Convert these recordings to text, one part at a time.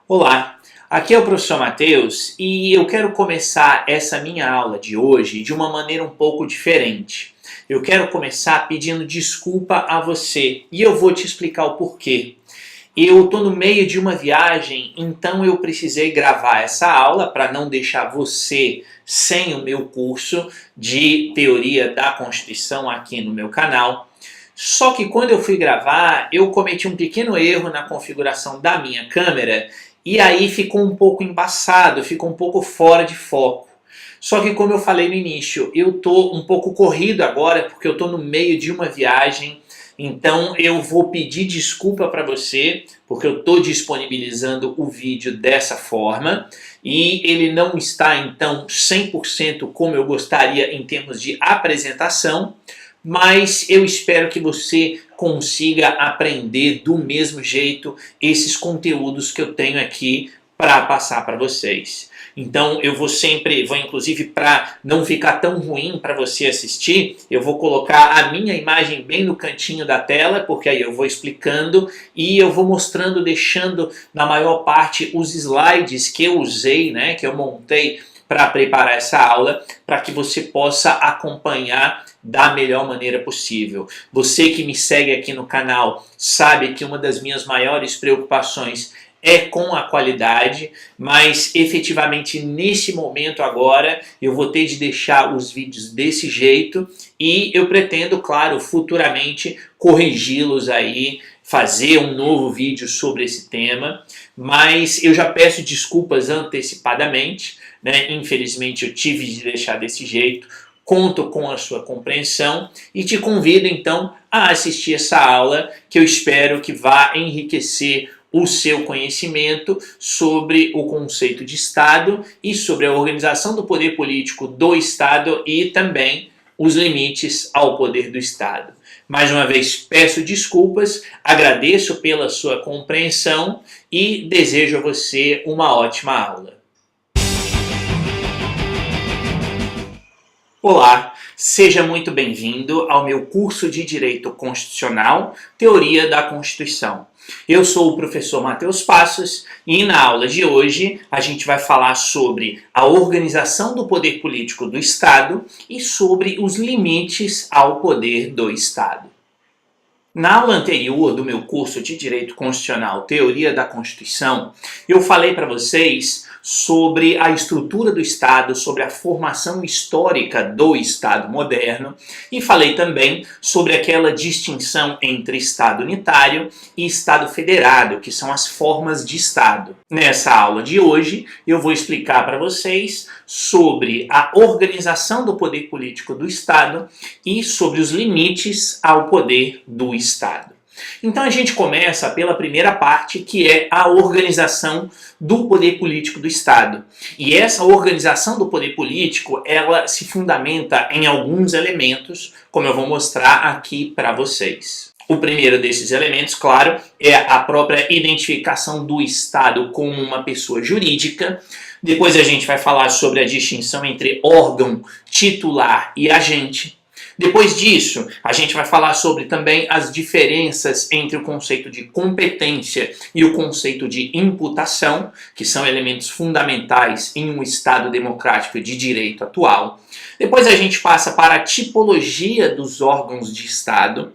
Olá, aqui é o professor Matheus e eu quero começar essa minha aula de hoje de uma maneira um pouco diferente. Eu quero começar pedindo desculpa a você e eu vou te explicar o porquê. Eu estou no meio de uma viagem, então eu precisei gravar essa aula para não deixar você sem o meu curso de Teoria da Constituição aqui no meu canal. Só que quando eu fui gravar, eu cometi um pequeno erro na configuração da minha câmera e aí ficou um pouco embaçado, ficou um pouco fora de foco. Só que como eu falei no início, eu estou um pouco corrido agora porque eu estou no meio de uma viagem. Então eu vou pedir desculpa para você, porque eu estou disponibilizando o vídeo dessa forma e ele não está então 100% como eu gostaria em termos de apresentação, mas eu espero que você consiga aprender do mesmo jeito esses conteúdos que eu tenho aqui para passar para vocês. Então eu vou inclusive para não ficar tão ruim para você assistir, eu vou colocar a minha imagem bem no cantinho da tela, porque aí eu vou explicando e eu vou mostrando, deixando na maior parte os slides que eu usei, né, que eu montei para preparar essa aula, para que você possa acompanhar da melhor maneira possível. Você que me segue aqui no canal sabe que uma das minhas maiores preocupações é com a qualidade, mas efetivamente nesse momento agora eu vou ter de deixar os vídeos desse jeito e eu pretendo, claro, futuramente corrigi-los aí, fazer um novo vídeo sobre esse tema, mas eu já peço desculpas antecipadamente, né? Infelizmente eu tive de deixar desse jeito. Conto com a sua compreensão e te convido então a assistir essa aula que eu espero que vá enriquecer o seu conhecimento sobre o conceito de Estado e sobre a organização do poder político do Estado e também os limites ao poder do Estado. Mais uma vez peço desculpas, agradeço pela sua compreensão e desejo a você uma ótima aula. Olá, seja muito bem-vindo ao meu curso de Direito Constitucional, Teoria da Constituição. Eu sou o professor Matheus Passos e na aula de hoje a gente vai falar sobre a organização do poder político do Estado e sobre os limites ao poder do Estado. Na aula anterior do meu curso de Direito Constitucional, Teoria da Constituição, eu falei para vocês sobre a estrutura do Estado, sobre a formação histórica do Estado moderno e falei também sobre aquela distinção entre Estado unitário e Estado federado, que são as formas de Estado. Nessa aula de hoje, eu vou explicar para vocês sobre a organização do poder político do Estado e sobre os limites ao poder do Estado. Então a gente começa pela primeira parte, que é a organização do poder político do Estado. E essa organização do poder político, ela se fundamenta em alguns elementos, como eu vou mostrar aqui para vocês. O primeiro desses elementos, claro, é a própria identificação do Estado como uma pessoa jurídica. Depois a gente vai falar sobre a distinção entre órgão, titular e agente. Depois disso, a gente vai falar sobre também as diferenças entre o conceito de competência e o conceito de imputação, que são elementos fundamentais em um Estado democrático de direito atual. Depois a gente passa para a tipologia dos órgãos de Estado.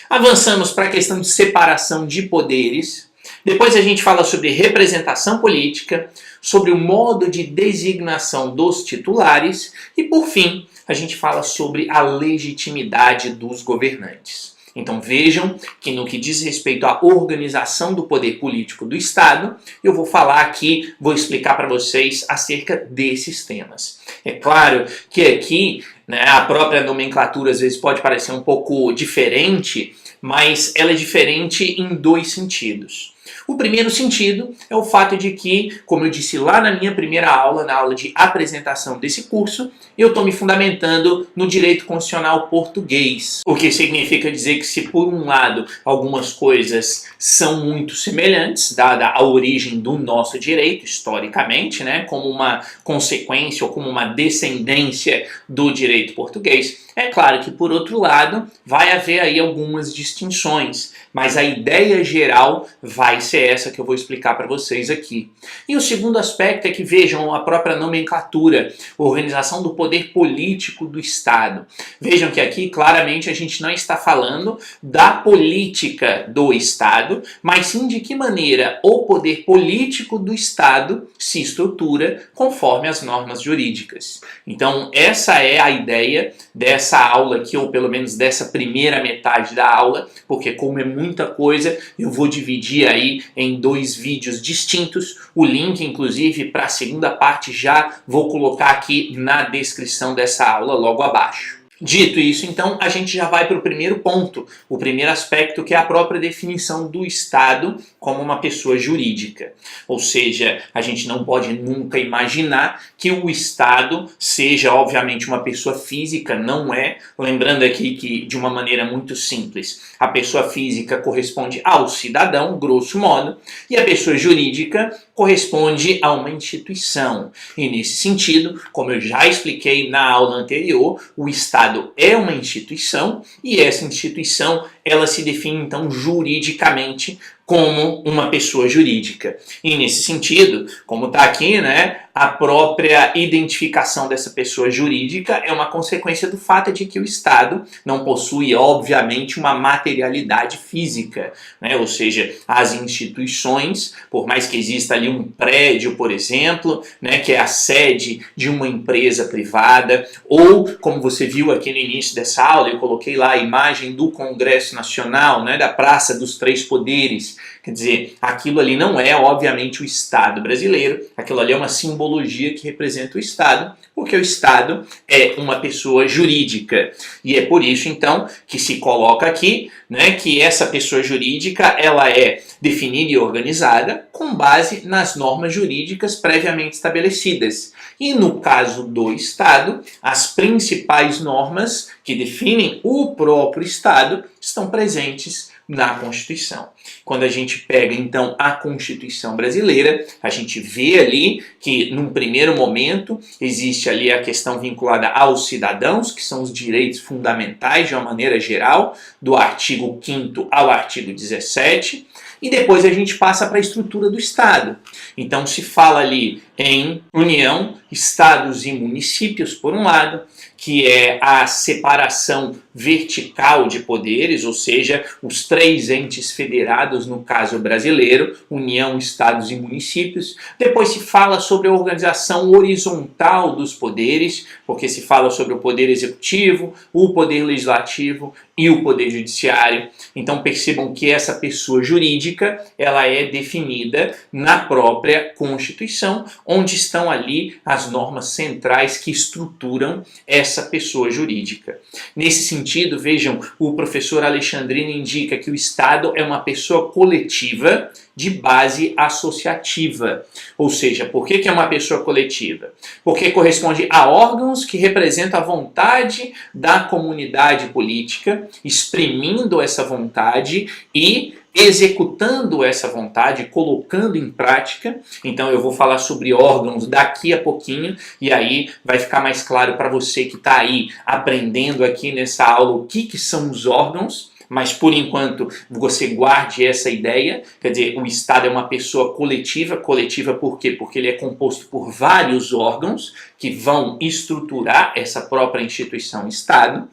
Avançamos para a questão de separação de poderes. Depois a gente fala sobre representação política, sobre o modo de designação dos titulares e, por fim, a gente fala sobre a legitimidade dos governantes. Então vejam que no que diz respeito à organização do poder político do Estado, eu vou falar aqui, vou explicar para vocês acerca desses temas. É claro que aqui, né, a própria nomenclatura às vezes pode parecer um pouco diferente, mas ela é diferente em dois sentidos. O primeiro sentido é o fato de que, como eu disse lá na minha primeira aula, na aula de apresentação desse curso, eu estou me fundamentando no direito constitucional português. O que significa dizer que se por um lado algumas coisas são muito semelhantes, dada a origem do nosso direito, historicamente, né, como uma consequência ou como uma descendência do direito português, é claro que por outro lado vai haver aí algumas distinções, mas a ideia geral vai vai ser essa que eu vou explicar para vocês aqui. E o segundo aspecto é que vejam a própria nomenclatura, organização do poder político do Estado. Vejam que aqui claramente a gente não está falando da política do Estado, mas sim de que maneira o poder político do Estado se estrutura conforme as normas jurídicas. Então essa é a ideia dessa aula aqui, ou pelo menos dessa primeira metade da aula, porque como é muita coisa, eu vou dividir aí em 2 vídeos distintos. O link, inclusive, para a segunda parte já vou colocar aqui na descrição dessa aula logo abaixo. Dito isso, então, a gente já vai para o primeiro ponto, o primeiro aspecto, que é a própria definição do Estado como uma pessoa jurídica. Ou seja, a gente não pode nunca imaginar que o Estado seja, obviamente, uma pessoa física, não é. Lembrando aqui que, de uma maneira muito simples, a pessoa física corresponde ao cidadão, grosso modo, e a pessoa jurídica corresponde a uma instituição. E nesse sentido, como eu já expliquei na aula anterior, o Estado é uma instituição e essa instituição ela se define então juridicamente como uma pessoa jurídica. E nesse sentido, como está aqui, né, a própria identificação dessa pessoa jurídica é uma consequência do fato de que o Estado não possui, obviamente, uma materialidade física, né? Ou seja, as instituições, por mais que exista ali um prédio, por exemplo, né, que é a sede de uma empresa privada, ou, como você viu aqui no início dessa aula, eu coloquei lá a imagem do Congresso Nacional, né, da Praça dos Três Poderes. Quer dizer, aquilo ali não é, obviamente, o Estado brasileiro, aquilo ali é uma simbologia que representa o Estado, porque o Estado é uma pessoa jurídica. E é por isso, então, que se coloca aqui, né, que essa pessoa jurídica ela é definida e organizada com base nas normas jurídicas previamente estabelecidas. E no caso do Estado, as principais normas que definem o próprio Estado estão presentes na Constituição. Quando a gente pega, então, a Constituição brasileira, a gente vê ali que, num primeiro momento, existe ali a questão vinculada aos cidadãos, que são os direitos fundamentais, de uma maneira geral, do artigo 5º ao artigo 17, e depois a gente passa para a estrutura do Estado. Então se fala ali em União, Estados e Municípios, por um lado, que é a separação vertical de poderes, ou seja, os 3 entes federados, no caso brasileiro, União, Estados e Municípios. Depois se fala sobre a organização horizontal dos poderes, porque se fala sobre o poder executivo, o poder legislativo e o poder judiciário. Então percebam que essa pessoa jurídica, ela é definida na própria Constituição, onde estão ali as normas centrais que estruturam essa pessoa jurídica. Nesse sentido, vejam, o professor Alexandrino indica que o Estado é uma pessoa coletiva de base associativa. Ou seja, por que é uma pessoa coletiva? Porque corresponde a órgãos que representam a vontade da comunidade política, exprimindo essa vontade e executando essa vontade, colocando em prática. Então eu vou falar sobre órgãos daqui a pouquinho, e aí vai ficar mais claro para você que está aí aprendendo aqui nessa aula o que são os órgãos. Mas por enquanto você guarde essa ideia, quer dizer, o Estado é uma pessoa coletiva. Coletiva por quê? Porque ele é composto por vários órgãos que vão estruturar essa própria instituição Estado.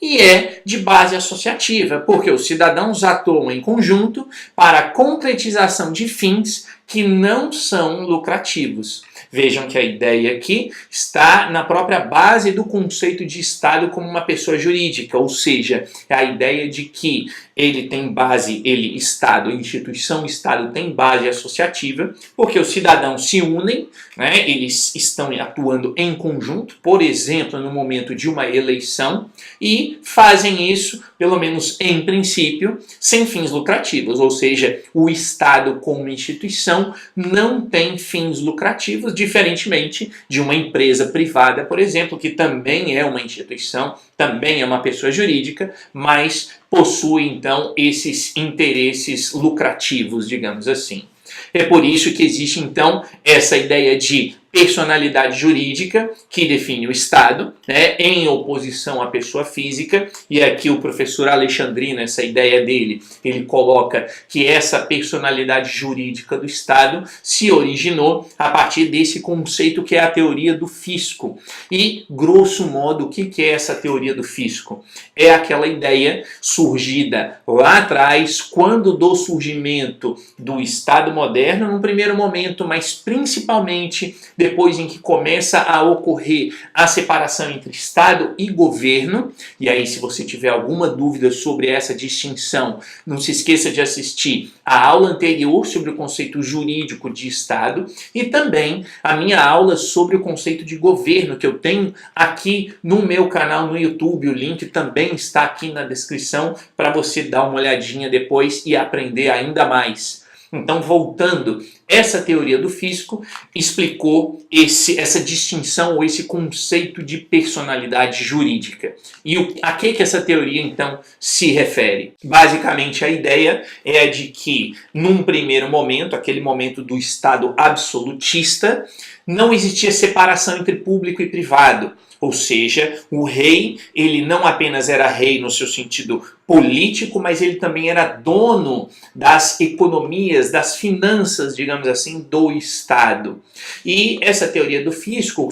E é de base associativa, porque os cidadãos atuam em conjunto para a concretização de fins que não são lucrativos. Vejam que a ideia aqui está na própria base do conceito de Estado como uma pessoa jurídica, ou seja, a ideia de que ele tem base, Estado, instituição Estado tem base associativa, porque os cidadãos se unem, né, eles estão atuando em conjunto, por exemplo, no momento de uma eleição, e fazem isso, pelo menos em princípio, sem fins lucrativos, ou seja, o Estado como instituição não tem fins lucrativos, diferentemente de uma empresa privada, por exemplo, que também é uma instituição, também é uma pessoa jurídica, mas possui então esses interesses lucrativos, digamos assim. É por isso que existe então essa ideia de personalidade jurídica, que define o Estado, né, em oposição à pessoa física, e aqui o professor Alexandrino, essa ideia dele, ele coloca que essa personalidade jurídica do Estado se originou a partir desse conceito que é a teoria do fisco. E, grosso modo, o que é essa teoria do fisco? É aquela ideia surgida lá atrás, quando do surgimento do Estado moderno, num primeiro momento, mas principalmente depois em que começa a ocorrer a separação entre Estado e governo. E aí, se você tiver alguma dúvida sobre essa distinção, não se esqueça de assistir a aula anterior sobre o conceito jurídico de Estado e também a minha aula sobre o conceito de governo, que eu tenho aqui no meu canal no YouTube. O link também está aqui na descrição para você dar uma olhadinha depois e aprender ainda mais. Então, voltando, essa teoria do fisco explicou essa distinção ou esse conceito de personalidade jurídica. E a que essa teoria, então, se refere? Basicamente, a ideia é a de que, num primeiro momento, aquele momento do Estado absolutista, não existia separação entre público e privado. Ou seja, o rei, ele não apenas era rei no seu sentido político, mas ele também era dono das economias, das finanças, digamos assim, do Estado. E essa teoria do fisco,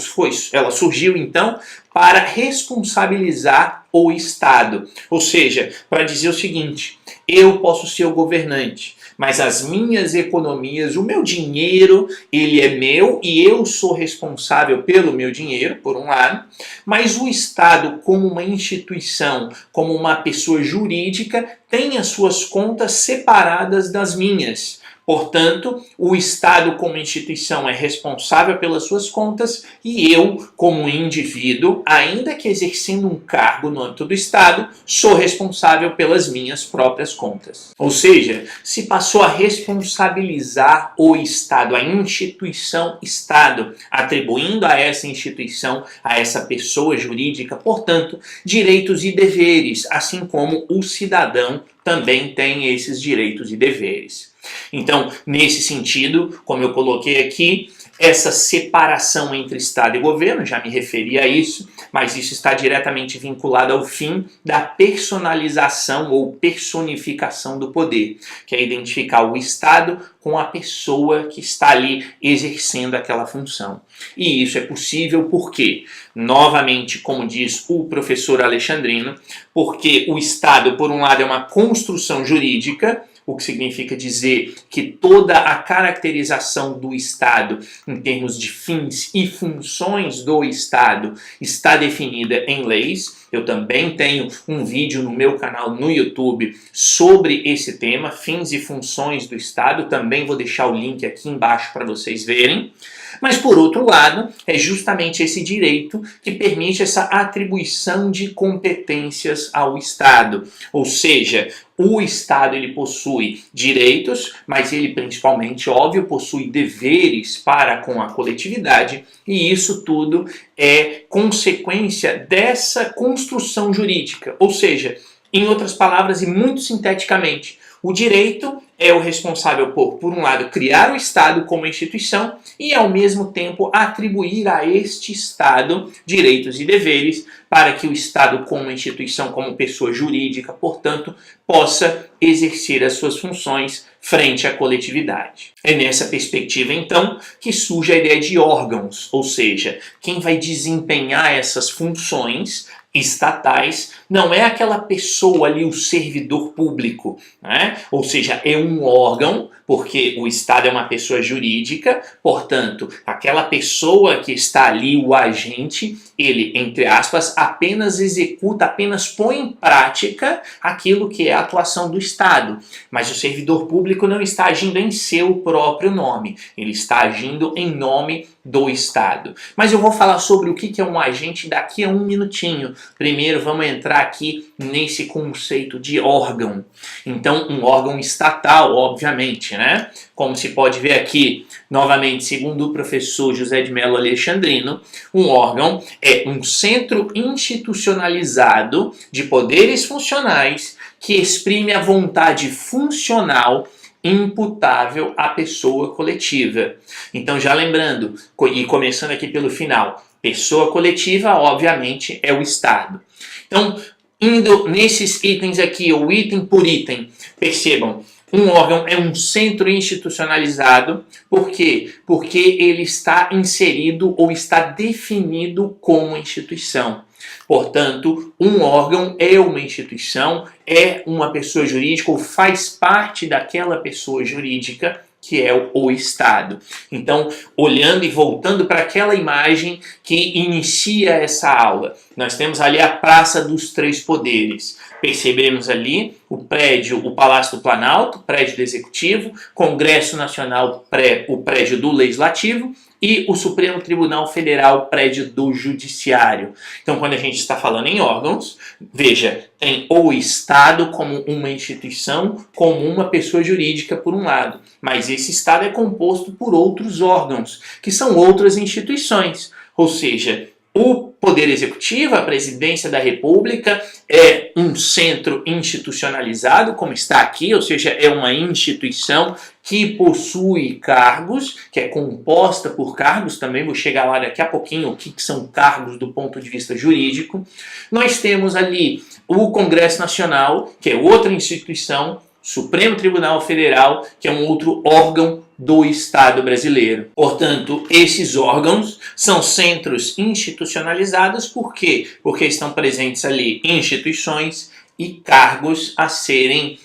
ela surgiu então para responsabilizar o Estado. Ou seja, para dizer o seguinte: eu posso ser o governante, mas as minhas economias, o meu dinheiro, ele é meu e eu sou responsável pelo meu dinheiro, por um lado, mas o Estado, como uma instituição, como uma pessoa jurídica, tem as suas contas separadas das minhas. Portanto, o Estado como instituição é responsável pelas suas contas e eu, como indivíduo, ainda que exercendo um cargo no âmbito do Estado, sou responsável pelas minhas próprias contas. Ou seja, se passou a responsabilizar o Estado, a instituição Estado, atribuindo a essa instituição, a essa pessoa jurídica, portanto, direitos e deveres, assim como o cidadão também tem esses direitos e deveres. Então, nesse sentido, como eu coloquei aqui, essa separação entre Estado e governo, já me referi a isso, mas isso está diretamente vinculado ao fim da personalização ou personificação do poder, que é identificar o Estado com a pessoa que está ali exercendo aquela função. E isso é possível porque, novamente, como diz o professor Alexandrino, porque o Estado, por um lado, é uma construção jurídica, o que significa dizer que toda a caracterização do Estado em termos de fins e funções do Estado está definida em leis. Eu também tenho um vídeo no meu canal no YouTube sobre esse tema, fins e funções do Estado. Também vou deixar o link aqui embaixo para vocês verem. Mas, por outro lado, é justamente esse direito que permite essa atribuição de competências ao Estado. Ou seja, o Estado ele possui direitos, mas ele principalmente, óbvio, possui deveres para com a coletividade, e isso tudo é consequência dessa construção jurídica. Ou seja, em outras palavras e muito sinteticamente, o direito é o responsável por um lado, criar o Estado como instituição e, ao mesmo tempo, atribuir a este Estado direitos e deveres para que o Estado, como instituição, como pessoa jurídica, portanto, possa exercer as suas funções frente à coletividade. É nessa perspectiva, então, que surge a ideia de órgãos, ou seja, quem vai desempenhar essas funções estatais não é aquela pessoa ali, o servidor público, né? Ou seja, é um órgão, porque o Estado é uma pessoa jurídica, portanto, aquela pessoa que está ali, o agente, ele, entre aspas, apenas executa, apenas põe em prática aquilo que é a atuação do Estado. Mas o servidor público não está agindo em seu próprio nome, ele está agindo em nome do Estado. Mas eu vou falar sobre o que é um agente daqui a um minutinho. Primeiro vamos entrar aqui nesse conceito de órgão. Então, um órgão estatal, obviamente, né? Como se pode ver aqui, novamente, segundo o professor José de Mello Alexandrino, um órgão é um centro institucionalizado de poderes funcionais que exprime a vontade funcional imputável à pessoa coletiva. Então, já lembrando, e começando aqui pelo final, pessoa coletiva, obviamente, é o Estado. Então, indo nesses itens aqui, ou item por item, percebam, um órgão é um centro institucionalizado. Por quê? Porque ele está inserido ou está definido como instituição. Portanto, um órgão é uma instituição, é uma pessoa jurídica ou faz parte daquela pessoa jurídica que é o Estado. Então, olhando e voltando para aquela imagem que inicia essa aula, nós temos ali a Praça dos Três Poderes. Percebemos ali o prédio, o Palácio do Planalto, prédio do Executivo, Congresso Nacional, o prédio do Legislativo, e o Supremo Tribunal Federal, prédio do Judiciário. Então, quando a gente está falando em órgãos, veja, tem o Estado como uma instituição, como uma pessoa jurídica por um lado, mas esse Estado é composto por outros órgãos, que são outras instituições, ou seja, o Poder Executivo, a Presidência da República, é um centro institucionalizado, como está aqui, ou seja, é uma instituição que possui cargos, que é composta por cargos, também vou chegar lá daqui a pouquinho, o que são cargos do ponto de vista jurídico. Nós temos ali o Congresso Nacional, que é outra instituição, Supremo Tribunal Federal, que é um outro órgão do Estado brasileiro. Portanto, esses órgãos são centros institucionalizados, por quê? Porque estão presentes ali instituições e cargos a serem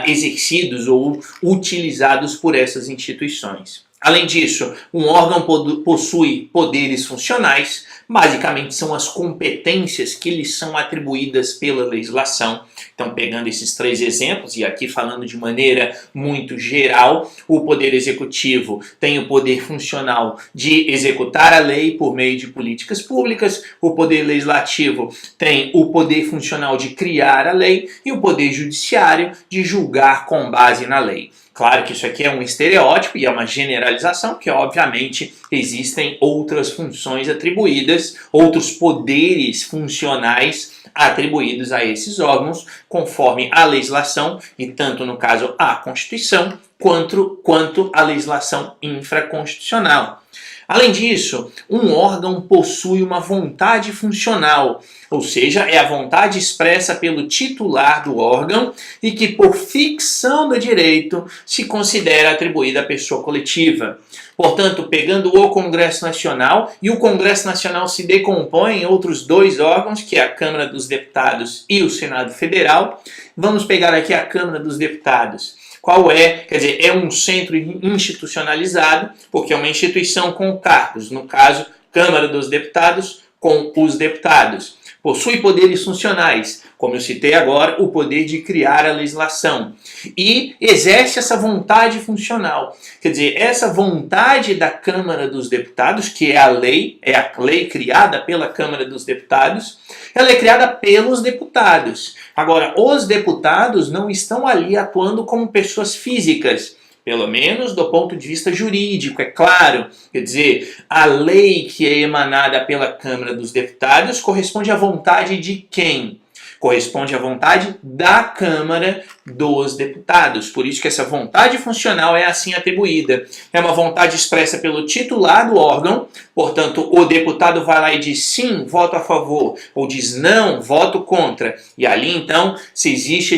exercidos ou utilizados por essas instituições. Além disso, um órgão possui poderes funcionais, basicamente são as competências que lhes são atribuídas pela legislação. Então, pegando esses três exemplos, e aqui falando de maneira muito geral, o Poder Executivo tem o poder funcional de executar a lei por meio de políticas públicas, o Poder Legislativo tem o poder funcional de criar a lei e o Poder Judiciário de julgar com base na lei. Claro que isso aqui é um estereótipo e é uma generalização, porque obviamente existem outras funções atribuídas, outros poderes funcionais atribuídos a esses órgãos, conforme a legislação, e tanto no caso a Constituição, quanto a legislação infraconstitucional. Além disso, um órgão possui uma vontade funcional, ou seja, é a vontade expressa pelo titular do órgão e que, por ficção do direito, se considera atribuída à pessoa coletiva. Portanto, pegando o Congresso Nacional, e o Congresso Nacional se decompõe em outros dois órgãos, que é a Câmara dos Deputados e o Senado Federal. Vamos pegar aqui a Câmara dos Deputados. Qual é? Quer dizer, é um centro institucionalizado, porque é uma instituição com cargos, no caso, Câmara dos Deputados com os deputados. Possui poderes funcionais, como eu citei agora, o poder de criar a legislação. E exerce essa vontade funcional. Quer dizer, essa vontade da Câmara dos Deputados, que é a lei criada pela Câmara dos Deputados, ela é criada pelos deputados. Agora, os deputados não estão ali atuando como pessoas físicas, pelo menos do ponto de vista jurídico, é claro. Quer dizer, a lei que é emanada pela Câmara dos Deputados corresponde à vontade de quem? Corresponde à vontade da Câmara dos Deputados. Por isso que essa vontade funcional é assim atribuída. É uma vontade expressa pelo titular do órgão, portanto, o deputado vai lá e diz sim, voto a favor, ou diz não, voto contra. E ali, então, se existe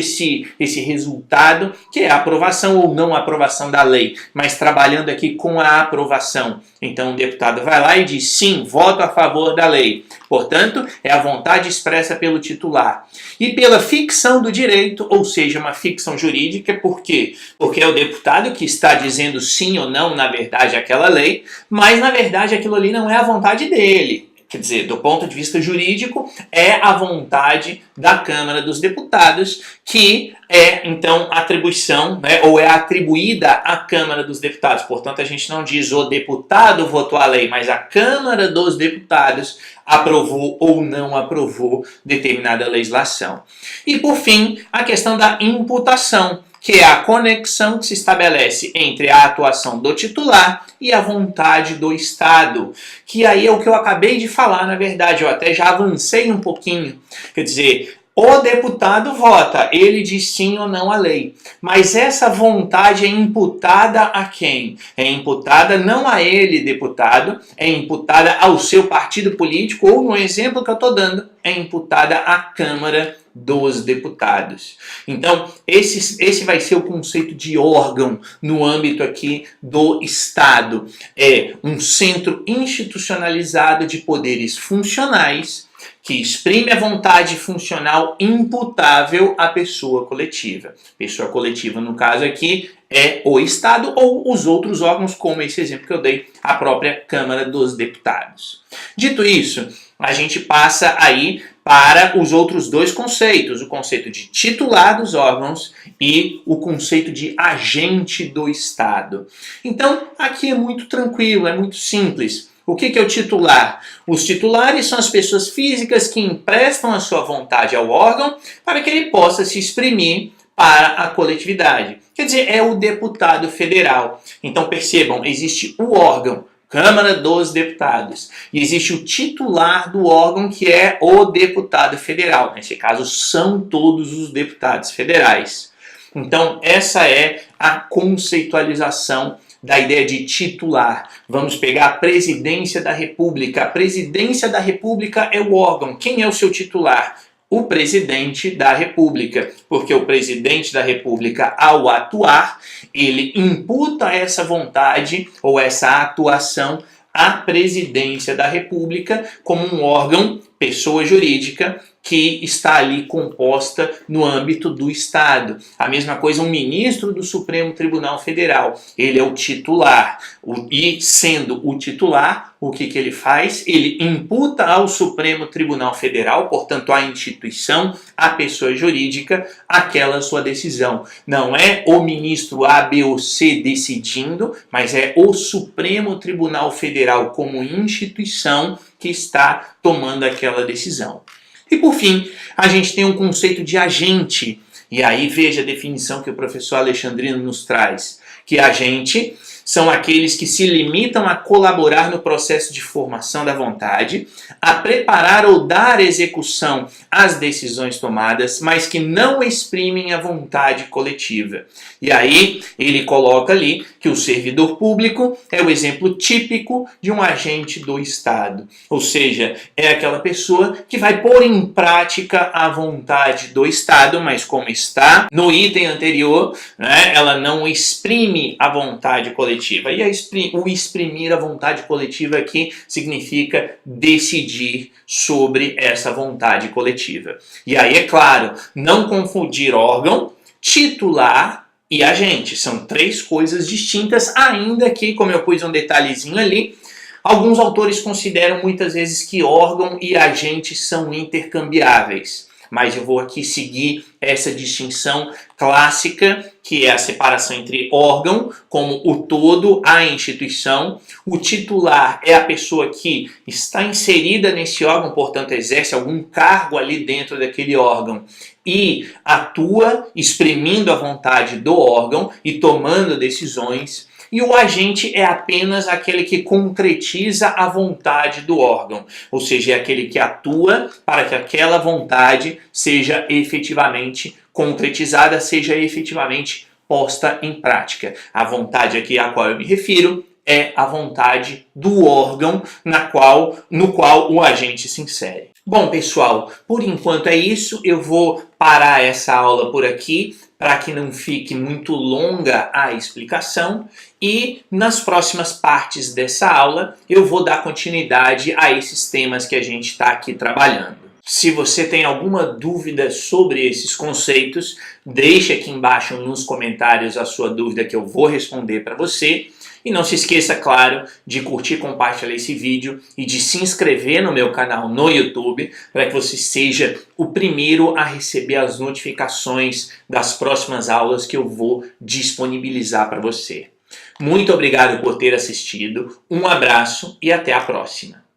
esse resultado, que é a aprovação ou não aprovação da lei, mas trabalhando aqui com a aprovação. Então, o deputado vai lá e diz sim, voto a favor da lei. Portanto, é a vontade expressa pelo titular. E pela ficção do direito, ou seja, uma ficção jurídica, por quê? Porque é o deputado que está dizendo sim ou não, na verdade, àquela lei, mas na verdade aquilo ali não é a vontade dele. Quer dizer, do ponto de vista jurídico, é a vontade da Câmara dos Deputados, que é, então, atribuição, né, ou é atribuída à Câmara dos Deputados. Portanto, a gente não diz o deputado votou a lei, mas a Câmara dos Deputados aprovou ou não aprovou determinada legislação. E, por fim, a questão da imputação, que é a conexão que se estabelece entre a atuação do titular e a vontade do Estado. Que aí é o que eu acabei de falar, na verdade, eu até já avancei um pouquinho. Quer dizer, O deputado vota, ele diz sim ou não à lei. Mas essa vontade é imputada a quem? É imputada não a ele, deputado, é imputada ao seu partido político, ou no exemplo que eu estou dando, é imputada à Câmara dos Deputados. Então, esse vai ser o conceito de órgão no âmbito aqui do Estado. É um centro institucionalizado de poderes funcionais que exprime a vontade funcional imputável à pessoa coletiva. Pessoa coletiva, no caso aqui, é o Estado ou os outros órgãos, como esse exemplo que eu dei, a própria Câmara dos Deputados. Dito isso, a gente passa aí para os outros dois conceitos, o conceito de titular dos órgãos e o conceito de agente do Estado. Então, aqui é muito tranquilo, é muito simples. O que é o titular? Os titulares são as pessoas físicas que emprestam a sua vontade ao órgão para que ele possa se exprimir para a coletividade. Quer dizer, é o deputado federal. Então percebam, existe o órgão, Câmara dos Deputados, e existe o titular do órgão, que é o deputado federal. Nesse caso, são todos os deputados federais. Então, essa é a conceitualização da ideia de titular. Vamos pegar a Presidência da República. A Presidência da República é o órgão. Quem é o seu titular? O Presidente da República, porque o Presidente da República, ao atuar, ele imputa essa vontade ou essa atuação à Presidência da República como um órgão, pessoa jurídica, que está ali composta no âmbito do Estado. A mesma coisa um ministro do Supremo Tribunal Federal. Ele é o titular. E sendo o titular, o que ele faz? Ele imputa ao Supremo Tribunal Federal, portanto à instituição, à pessoa jurídica, aquela sua decisão. Não é o ministro A, B ou C decidindo, mas é o Supremo Tribunal Federal como instituição que está tomando aquela decisão. E por fim, a gente tem um conceito de agente. E aí veja a definição que o professor Alexandrino nos traz, que agente são aqueles que se limitam a colaborar no processo de formação da vontade, a preparar ou dar execução às decisões tomadas, mas que não exprimem a vontade coletiva. E aí ele coloca ali que o servidor público é o exemplo típico de um agente do Estado. Ou seja, é aquela pessoa que vai pôr em prática a vontade do Estado, mas como está no item anterior, né, ela não exprime a vontade coletiva. E o exprimir a vontade coletiva aqui significa decidir sobre essa vontade coletiva. E aí, é claro, não confundir órgão, titular e agente. São três coisas distintas, ainda que, como eu pus um detalhezinho ali, alguns autores consideram muitas vezes que órgão e agente são intercambiáveis. Mas eu vou aqui seguir essa distinção clássica, que é a separação entre órgão, como o todo, a instituição. O titular é a pessoa que está inserida nesse órgão, portanto exerce algum cargo ali dentro daquele órgão e atua exprimindo a vontade do órgão e tomando decisões. E o agente é apenas aquele que concretiza a vontade do órgão, ou seja, é aquele que atua para que aquela vontade seja efetivamente concretizada, seja efetivamente posta em prática. A vontade aqui a qual eu me refiro é a vontade do órgão no qual o agente se insere. Bom, pessoal, por enquanto é isso. Eu vou parar essa aula por aqui, para que não fique muito longa a explicação, e nas próximas partes dessa aula eu vou dar continuidade a esses temas que a gente está aqui trabalhando. Se você tem alguma dúvida sobre esses conceitos, deixe aqui embaixo nos comentários a sua dúvida que eu vou responder para você. E não se esqueça, claro, de curtir e compartilhar esse vídeo e de se inscrever no meu canal no YouTube para que você seja o primeiro a receber as notificações das próximas aulas que eu vou disponibilizar para você. Muito obrigado por ter assistido, um abraço e até a próxima!